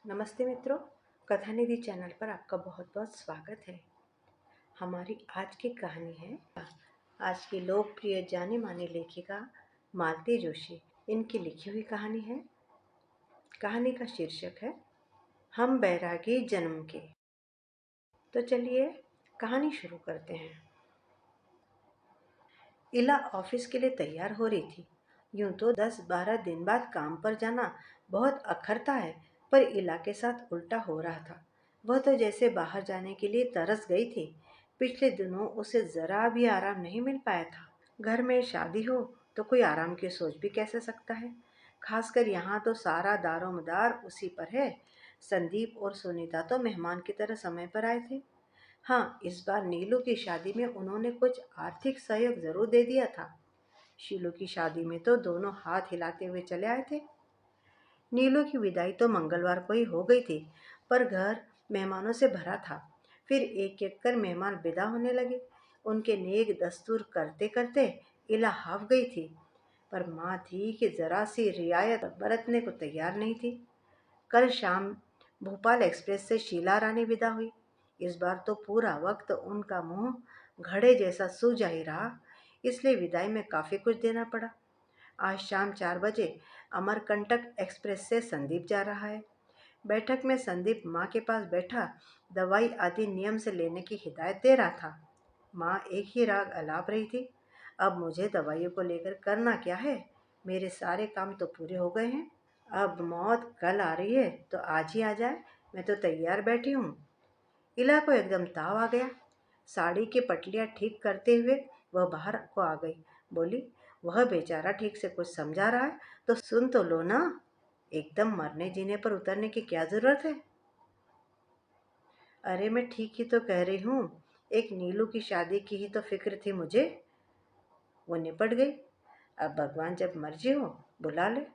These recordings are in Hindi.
नमस्ते मित्रों, कथा निधि चैनल पर आपका बहुत बहुत स्वागत है। हमारी आज की कहानी है आज की लोकप्रिय जानी मानी लेखिका मालती जोशी इनकी लिखी हुई कहानी है। कहानी का शीर्षक है हम बैरागी जन्म के। तो चलिए कहानी शुरू करते हैं। इला ऑफिस के लिए तैयार हो रही थी। यूं तो 10-12 दिन बाद काम पर जाना बहुत अखरता है, पर इला के साथ उल्टा हो रहा था। वह तो जैसे बाहर जाने के लिए तरस गई थी। पिछले दिनों उसे जरा भी आराम नहीं मिल पाया था। घर में शादी हो तो कोई आराम की सोच भी कैसे सकता है। खासकर यहाँ तो सारा दारोमदार उसी पर है। संदीप और सुनीता तो मेहमान की तरह समय पर आए थे। हाँ, इस बार नीलू की शादी में उन्होंने कुछ आर्थिक सहयोग जरूर दे दिया था। शीलू की शादी में तो दोनों हाथ हिलाते हुए चले आए थे। नीलू की विदाई तो मंगलवार को ही हो गई थी, पर घर मेहमानों से भरा था। फिर एक एक कर मेहमान विदा होने लगे। उनके नेक दस्तूर करते करते इला हाफ गई थी, पर माँ थी कि जरा सी रियायत बरतने को तैयार नहीं थी। कल शाम भोपाल एक्सप्रेस से शीला रानी विदा हुई। इस बार तो पूरा वक्त उनका मुंह घड़े जैसा सूजा ही रहा, इसलिए विदाई में काफी कुछ देना पड़ा। आज शाम 4 बजे अमरकंटक एक्सप्रेस से संदीप जा रहा है। बैठक में संदीप माँ के पास बैठा दवाई आदि नियम से लेने की हिदायत दे रहा था। माँ एक ही राग अलाप रही थी। अब मुझे दवाइयों को लेकर करना क्या है? मेरे सारे काम तो पूरे हो गए हैं। अब मौत कल आ रही है तो आज ही आ जाए, मैं तो तैयार बैठी हूँ। इला को एकदम ताव आ गया। साड़ी की पटलियां ठीक करते हुए वह बाहर को आ गई। बोली, वह बेचारा ठीक से कुछ समझा रहा है तो सुन तो लो ना। एकदम मरने जीने पर उतरने की क्या जरूरत है? अरे मैं ठीक ही तो कह रही हूँ। एक नीलू की शादी की ही तो फिक्र थी मुझे, वो निपट गई। अब भगवान जब मर्जी हो बुला ले।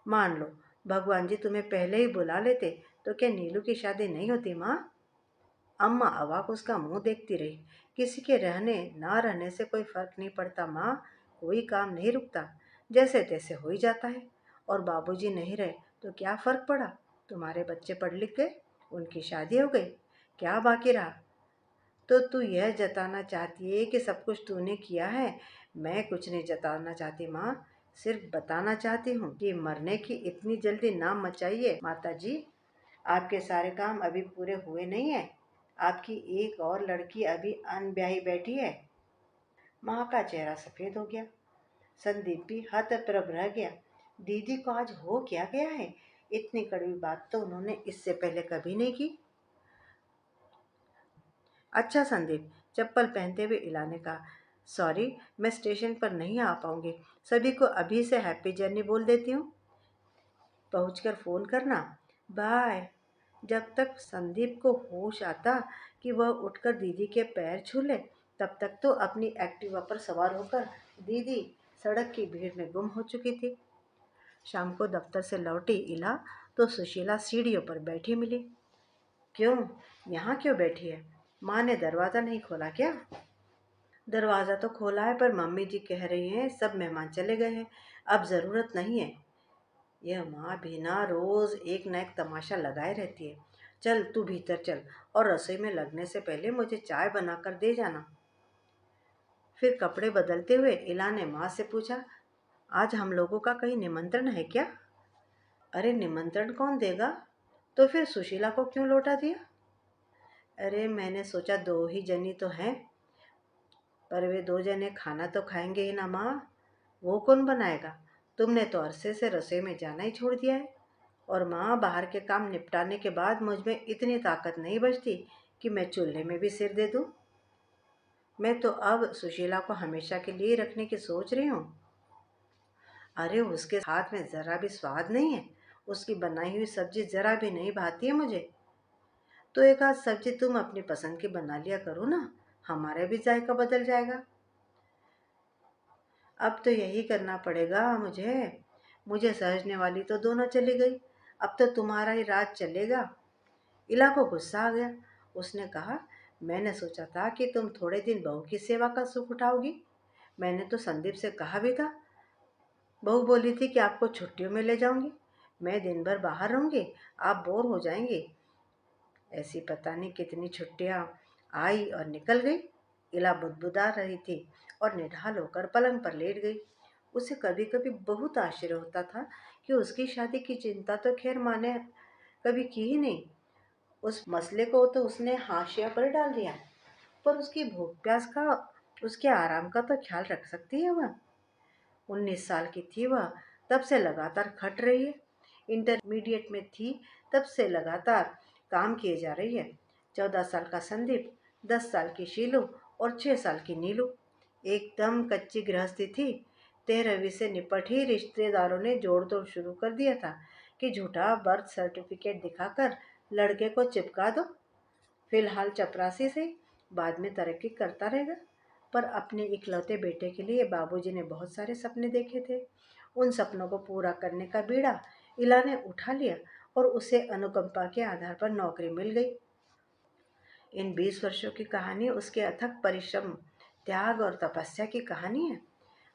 मान लो भगवान जी तुम्हें पहले ही बुला लेते तो क्या नीलू की शादी नहीं होती माँ? अम्मा अवाक उसका मुंह देखती रही। किसी के रहने ना रहने से कोई फर्क नहीं पड़ता माँ। कोई काम नहीं रुकता, जैसे तैसे हो ही जाता है। और बाबूजी नहीं रहे तो क्या फर्क पड़ा? तुम्हारे बच्चे पढ़ लिख गए, उनकी शादी हो गई, क्या बाकी रहा? तो तू यह जताना चाहती है कि सब कुछ तूने किया है? मैं कुछ नहीं जताना चाहती माँ, सिर्फ बताना चाहती हूँ कि मरने की इतनी जल्दी ना मचाइए माता जी। आपके सारे काम अभी पूरे हुए नहीं है। आपकी एक और लड़की अभी अनब्याही बैठी है। माँ का चेहरा सफेद हो गया। संदीप भी हतप्रभ रह गया। दीदी को आज हो क्या गया है? इतनी कड़वी बात तो उन्होंने इससे पहले कभी नहीं की। अच्छा संदीप, चप्पल पहनते हुए इला ने कहा, सॉरी मैं स्टेशन पर नहीं आ पाऊंगी। सभी को अभी से हैप्पी जर्नी बोल देती हूँ, पहुंचकर फोन करना। बाय। जब तक संदीप को होश आता कि वह उठकर दीदी के पैर छू ले, तब तक तो अपनी एक्टिवा पर सवार होकर दीदी सड़क की भीड़ में गुम हो चुकी थी। शाम को दफ्तर से लौटी इला तो सुशीला सीढ़ियों पर बैठी मिली। क्यों, यहाँ क्यों बैठी है? माँ ने दरवाज़ा नहीं खोला क्या? दरवाज़ा तो खोला है, पर मम्मी जी कह रही हैं सब मेहमान चले गए हैं, अब ज़रूरत नहीं है। यह माँ भी ना रोज एक न एक तमाशा लगाए रहती है। चल तू भीतर चल और रसोई में लगने से पहले मुझे चाय बनाकर दे जाना। फिर कपड़े बदलते हुए इला ने माँ से पूछा, आज हम लोगों का कहीं निमंत्रण है क्या? अरे निमंत्रण कौन देगा? तो फिर सुशीला को क्यों लौटा दिया? अरे मैंने सोचा दो ही जनी तो हैं, पर वे दो जने खाना तो खाएंगे ही ना माँ। वो कौन बनाएगा? तुमने तो अरसे से रसोई में जाना ही छोड़ दिया है। और माँ बाहर के काम निपटाने के बाद मुझ में इतनी ताकत नहीं बचती कि मैं चूल्हे में भी सिर दे दूँ। मैं तो अब सुशीला को हमेशा के लिए रखने की सोच रही हूँ। अरे उसके हाथ में ज़रा भी स्वाद नहीं है। उसकी बनाई हुई सब्जी ज़रा भी नहीं भाती है मुझे। तो एक आध सब्जी तुम अपनी पसंद की बना लिया करो ना, हमारा भी जायका बदल जाएगा। अब तो यही करना पड़ेगा मुझे। मुझे समझने वाली तो दोनों चली गई, अब तो तुम्हारा ही राज चलेगा। इला को गुस्सा आ गया। उसने कहा, मैंने सोचा था कि तुम थोड़े दिन बहू की सेवा का सुख उठाओगी। मैंने तो संदीप से कहा भी था। बहू बोली थी कि आपको छुट्टियों में ले जाऊंगी। मैं दिन भर बाहर रहूंगी, आप बोर हो जाएंगे। ऐसी पता नहीं कितनी छुट्टियां आई और निकल गई। इला बुदबुदा रही थी और निढाल होकर पलंग पर लेट गई। उसे कभी कभी बहुत आश्चर्य होता था कि उसकी शादी की चिंता तो खैर माँ ने कभी की ही नहीं। उस मसले को तो उसने हाशिया पर डाल दिया, पर उसकी भूख प्यास का, उसके आराम का तो ख्याल रख सकती है वह। 19 साल की थी वह, तब से लगातार खट रही है। इंटरमीडिएट में थी तब से लगातार काम किए जा रही है। 14 साल का संदीप, 10 साल की शीलू और 6 साल की नीलू। एकदम कच्ची गृहस्थी थी। 13वीं से निपट ही रिश्तेदारों ने जोड़ तोड़ शुरू कर दिया था कि झूठा बर्थ सर्टिफिकेट दिखाकर लड़के को चिपका दो। फिलहाल चपरासी से, बाद में तरक्की करता रहेगा। पर अपने इकलौते बेटे के लिए बाबूजी ने बहुत सारे सपने देखे थे। उन सपनों को पूरा करने का बीड़ा इला ने उठा लिया और उसे अनुकंपा के आधार पर नौकरी मिल गई। इन 20 वर्षों की कहानी उसके अथक परिश्रम, त्याग और तपस्या की कहानी है।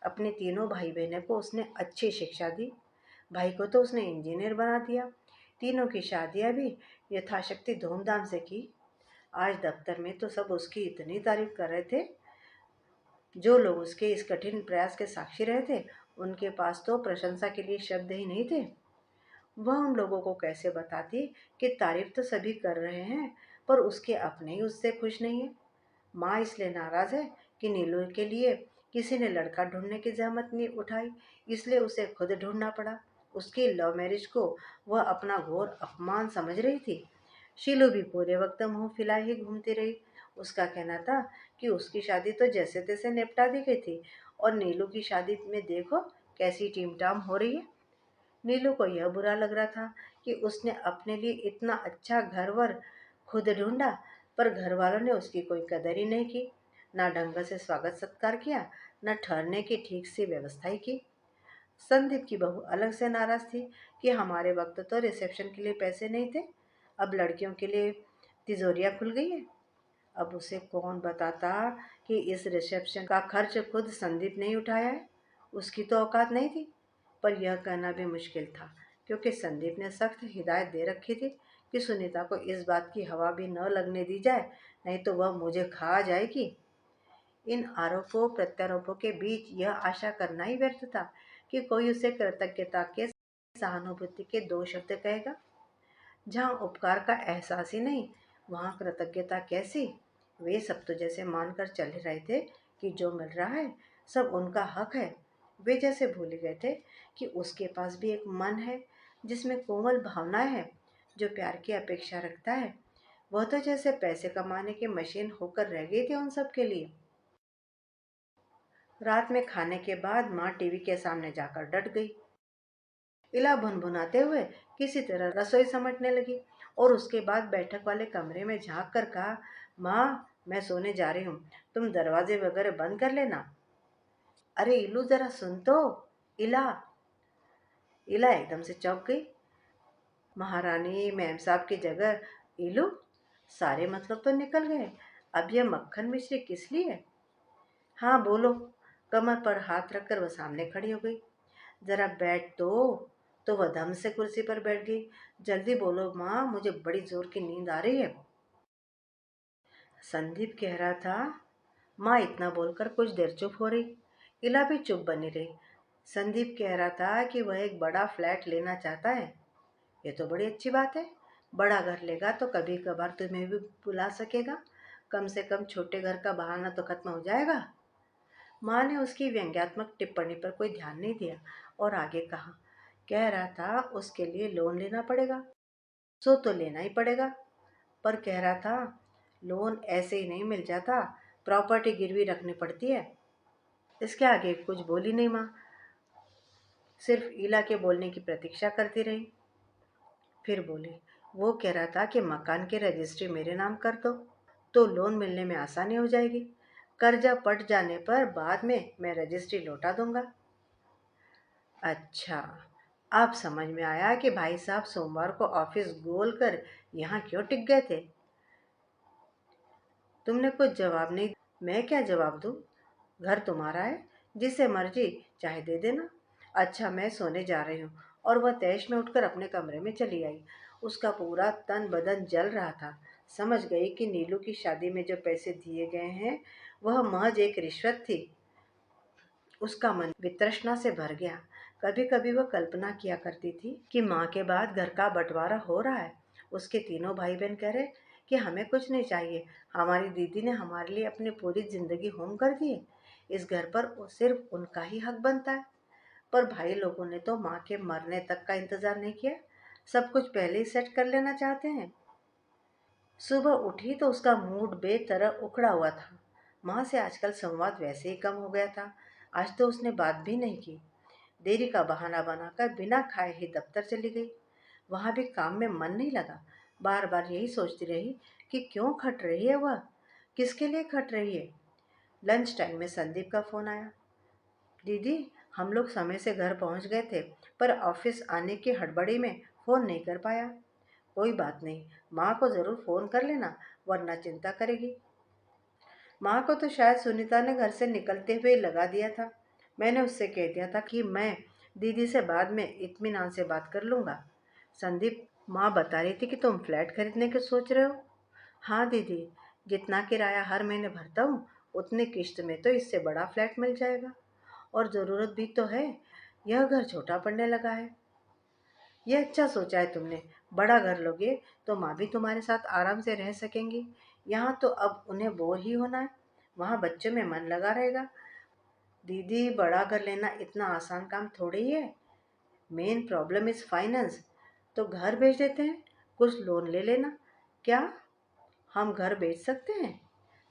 अपने तीनों भाई बहनों को उसने अच्छी शिक्षा दी। भाई को तो उसने इंजीनियर बना दिया। तीनों की शादियां भी यथाशक्ति धूमधाम से की। आज दफ्तर में तो सब उसकी इतनी तारीफ कर रहे थे। जो लोग उसके इस कठिन प्रयास के साक्षी रहे थे, उनके पास तो प्रशंसा के लिए शब्द ही नहीं थे। वह उन लोगों को कैसे बताती कि तारीफ तो सभी कर रहे हैं, पर उसके अपने ही उससे खुश नहीं है। माँ इसलिए नाराज है कि नीलू के लिए किसी ने लड़का ढूंढने की जहमत नहीं उठाई, इसलिए उसे खुद ढूंढना पड़ा। उसकी लव मैरिज को वह अपना घोर अपमान समझ रही थी। शीलू भी पूरे वक्त मुंह फैलाए ही घूमती रही। उसका कहना था कि उसकी शादी तो जैसे तैसे निपटा दी गई थी, और नीलू की शादी में देखो कैसी टीमटाम हो रही है। नीलू को यह बुरा लग रहा था कि उसने अपने लिए इतना अच्छा घरवर खुद ढूंढा, पर घर वालों ने उसकी कोई कदर ही नहीं की। ना ढंग से स्वागत सत्कार किया, न ठहरने की ठीक से व्यवस्था ही की। संदीप की बहू अलग से नाराज थी कि हमारे वक्त तो रिसेप्शन के लिए पैसे नहीं थे, अब लड़कियों के लिए तिजोरियां खुल गई है। अब उसे कौन बताता कि इस रिसेप्शन का खर्च खुद संदीप ने ही उठाया है। उसकी तो औकात नहीं थी। पर यह कहना भी मुश्किल था, क्योंकि संदीप ने सख्त हिदायत दे रखी थी कि सुनीता को इस बात की हवा भी न लगने दी जाए, नहीं तो वह मुझे खा जाएगी। इन आरोपों प्रत्यारोपों के बीच यह आशा करना ही व्यर्थ था कि कोई उसे कृतज्ञता के, सहानुभूति के दो शब्द कहेगा। जहाँ उपकार का एहसास ही नहीं, वहाँ कृतज्ञता कैसी। वे सब तो जैसे मानकर चल रहे थे कि जो मिल रहा है सब उनका हक है। वे जैसे भूल गए थे कि उसके पास भी एक मन है जिसमें कोमल भावनाएं हैं, जो प्यार की अपेक्षा रखता है। वह तो जैसे पैसे कमाने की मशीन होकर रह गई थी उन सब के लिए। रात में खाने के बाद माँ टीवी के सामने जाकर डट गई। इला भुनभुनाते हुए किसी तरह रसोई समेटने लगी और उसके बाद बैठक वाले कमरे में झांक कर कहा, माँ, मैं सोने जा रही हूँ, तुम दरवाजे वगैरह बंद कर लेना। अरे इलू, जरा सुन तो। इला। इला एकदम से चौंक गई। महारानी मैम साहब की जगह इलू, सारे मतलब तो निकल गए। अब यह मक्खन मिश्री किस लिए? हाँ बोलो। कमर पर हाथ रखकर वह सामने खड़ी हो गई। जरा बैठ तो वह धम से कुर्सी पर बैठ गई। जल्दी बोलो माँ, मुझे बड़ी जोर की नींद आ रही है। संदीप कह रहा था। माँ इतना बोलकर कुछ देर चुप हो रही। इला भी चुप बनी रही। संदीप कह रहा था कि वह एक बड़ा फ्लैट लेना चाहता है। ये तो बड़ी अच्छी बात है। बड़ा घर लेगा तो कभी कभार तुम्हें भी बुला सकेगा। कम से कम छोटे घर का बहाना तो खत्म हो जाएगा। माँ ने उसकी व्यंग्यात्मक टिप्पणी पर कोई ध्यान नहीं दिया और आगे कहा, कह रहा था उसके लिए लोन लेना पड़ेगा। सो तो लेना ही पड़ेगा, पर कह रहा था लोन ऐसे ही नहीं मिल जाता, प्रॉपर्टी गिरवी रखनी पड़ती है। इसके आगे कुछ बोली नहीं माँ, सिर्फ ईला के बोलने की प्रतीक्षा करती रही। फिर बोली, वो कह रहा था कि मकान की रजिस्ट्री मेरे नाम कर दो तो लोन मिलने में आसानी हो जाएगी। कर्जा पट जाने पर बाद में मैं रजिस्ट्री लौटा दूंगा। अच्छा, अब समझ में आया कि भाई साहब सोमवार को ऑफिस गोल कर यहाँ क्यों टिक गए थे। तुमने कुछ जवाब नहीं। मैं क्या जवाब दूँ? घर तुम्हारा है, जिसे मर्जी चाहे दे देना। अच्छा, मैं सोने जा रही हूँ और वह तैश में उठकर अपने कमरे में चली आई। उसका पूरा तन बदन जल रहा था। समझ गई कि नीलू की शादी में जो पैसे दिए गए हैं वह महज एक रिश्वत थी। उसका मन वितृष्णा से भर गया। कभी कभी वह कल्पना किया करती थी कि माँ के बाद घर का बंटवारा हो रहा है। उसके तीनों भाई बहन कह रहे कि हमें कुछ नहीं चाहिए, हमारी दीदी ने हमारे लिए अपनी पूरी जिंदगी होम कर दी है, इस घर पर सिर्फ उनका ही हक बनता है। पर भाई लोगों ने तो माँ के मरने तक का इंतजार नहीं किया, सब कुछ पहले ही सेट कर लेना चाहते हैं। सुबह उठी तो उसका मूड बेतरह उखड़ा हुआ था। माँ से आजकल संवाद वैसे ही कम हो गया था। आज तो उसने बात भी नहीं की। देरी का बहाना बनाकर बिना खाए ही दफ्तर चली गई। वहां भी काम में मन नहीं लगा। बार बार यही सोचती रही कि क्यों खट रही है वह, किसके लिए खट रही है। लंच टाइम में संदीप का फोन आया। दीदी, हम लोग समय से घर पहुंच गए थे, पर ऑफिस आने की हड़बड़ी में फोन नहीं कर पाया। कोई बात नहीं, माँ को जरूर फोन कर लेना, वरना चिंता करेगी। माँ को तो शायद सुनीता ने घर से निकलते हुए लगा दिया था। मैंने उससे कह दिया था कि मैं दीदी से बाद में इत्मीनान से बात कर लूँगा। संदीप, माँ बता रही थी कि तुम फ्लैट खरीदने की सोच रहे हो। हाँ दीदी, जितना किराया हर महीने भरता हूँ उतनी किश्त में तो इससे बड़ा फ्लैट मिल जाएगा। और ज़रूरत भी तो है, यह घर छोटा पड़ने लगा है। यह अच्छा सोचा है तुमने। बड़ा घर लोगे तो माँ भी तुम्हारे साथ आराम से रह सकेंगी। यहाँ तो अब उन्हें बोर ही होना है, वहाँ बच्चों में मन लगा रहेगा। दीदी, बड़ा घर लेना इतना आसान काम थोड़ी ही है। Main problem is finance. तो घर बेच देते हैं, कुछ लोन ले लेना। क्या हम घर बेच सकते हैं?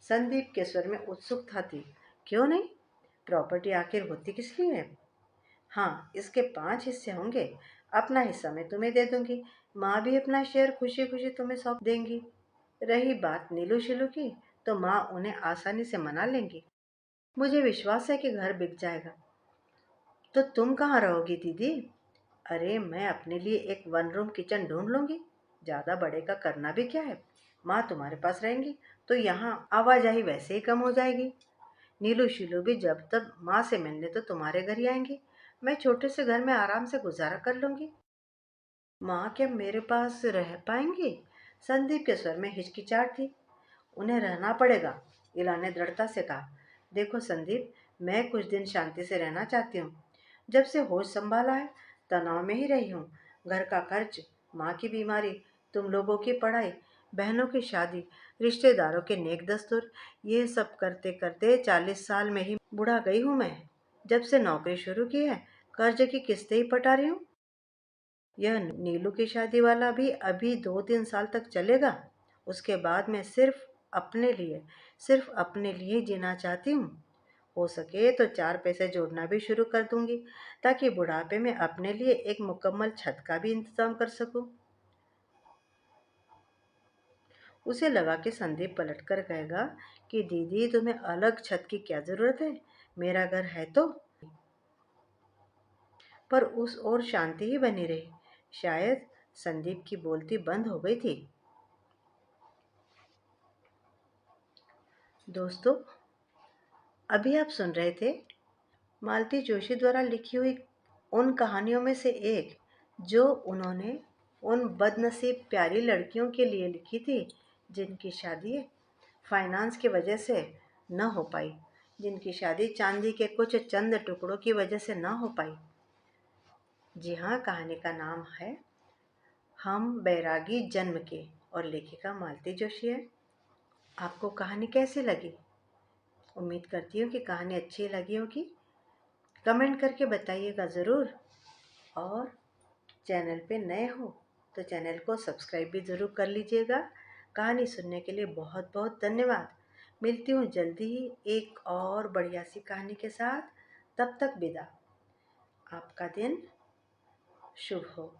संदीप के स्वर में उत्सुकता थी। क्यों नहीं, प्रॉपर्टी आखिर होती किस लिए है। हाँ, इसके 5 हिस्से होंगे। अपना हिस्सा मैं तुम्हें दे दूंगी, माँ भी अपना शेयर खुशी खुशी तुम्हें सौंप देंगी। रही बात नीलू शिलू की, तो माँ उन्हें आसानी से मना लेंगी। मुझे विश्वास है कि घर बिक जाएगा। तो तुम कहाँ रहोगी दीदी? अरे, मैं अपने लिए एक 1 रूम किचन ढूंढ लूंगी। ज्यादा बड़े का करना भी क्या है। माँ तुम्हारे पास रहेंगी तो यहाँ आवाजाही वैसे ही कम हो जाएगी। नीलू शीलू भी जब तब माँ से मिलने तो तुम्हारे घर ही आएंगी। मैं छोटे से घर में आराम से गुजारा कर लूंगी। माँ क्या मेरे पास रह पाएंगी? संदीप के स्वर में हिचकिचाहट थी। उन्हें रहना पड़ेगा, इला ने दृढ़ता से कहा। देखो संदीप, मैं कुछ दिन शांति से रहना चाहती हूँ। जब से होश संभाला है तनाव में ही रही हूँ। घर का खर्च, माँ की बीमारी, तुम लोगों की पढ़ाई, बहनों की शादी, रिश्तेदारों के नेक दस्तूर, ये सब करते करते 40 साल में ही बुढ़ा गई हूँ मैं। जब से नौकरी शुरू की है कर्ज की किस्तें ही पटा रही हूँ। यह नीलू की शादी वाला भी अभी 2-3 साल तक चलेगा। उसके बाद मैं सिर्फ अपने लिए जीना चाहती हूँ। हो सके तो 4 पैसे जोड़ना भी शुरू कर दूंगी, ताकि बुढ़ापे में अपने लिए एक मुकम्मल छत का भी इंतजाम कर सकूं। उसे लगा कि संदीप पलट कर कहेगा कि दीदी, तुम्हें अलग छत की क्या जरूरत है, मेरा घर है तो। पर उस ओर शांति ही बनी रही। शायद संदीप की बोलती बंद हो गई थी। दोस्तों, अभी आप सुन रहे थे मालती जोशी द्वारा लिखी हुई उन कहानियों में से एक, जो उन्होंने उन बदनसीब प्यारी लड़कियों के लिए लिखी थी जिनकी शादी फाइनेंस की वजह से न हो पाई, जिनकी शादी चांदी के कुछ चंद टुकड़ों की वजह से न हो पाई। जी हाँ, कहानी का नाम है हम बैरागी जन्म के, और लेखिका मालती जोशी है। आपको कहानी कैसी लगी? उम्मीद करती हूँ कि कहानी अच्छी लगी होगी। कमेंट करके बताइएगा ज़रूर। और चैनल पे नए हो तो चैनल को सब्सक्राइब भी ज़रूर कर लीजिएगा। कहानी सुनने के लिए बहुत बहुत धन्यवाद। मिलती हूँ जल्दी ही एक और बढ़िया सी कहानी के साथ। तब तक विदा। आपका दिन शुभ हो।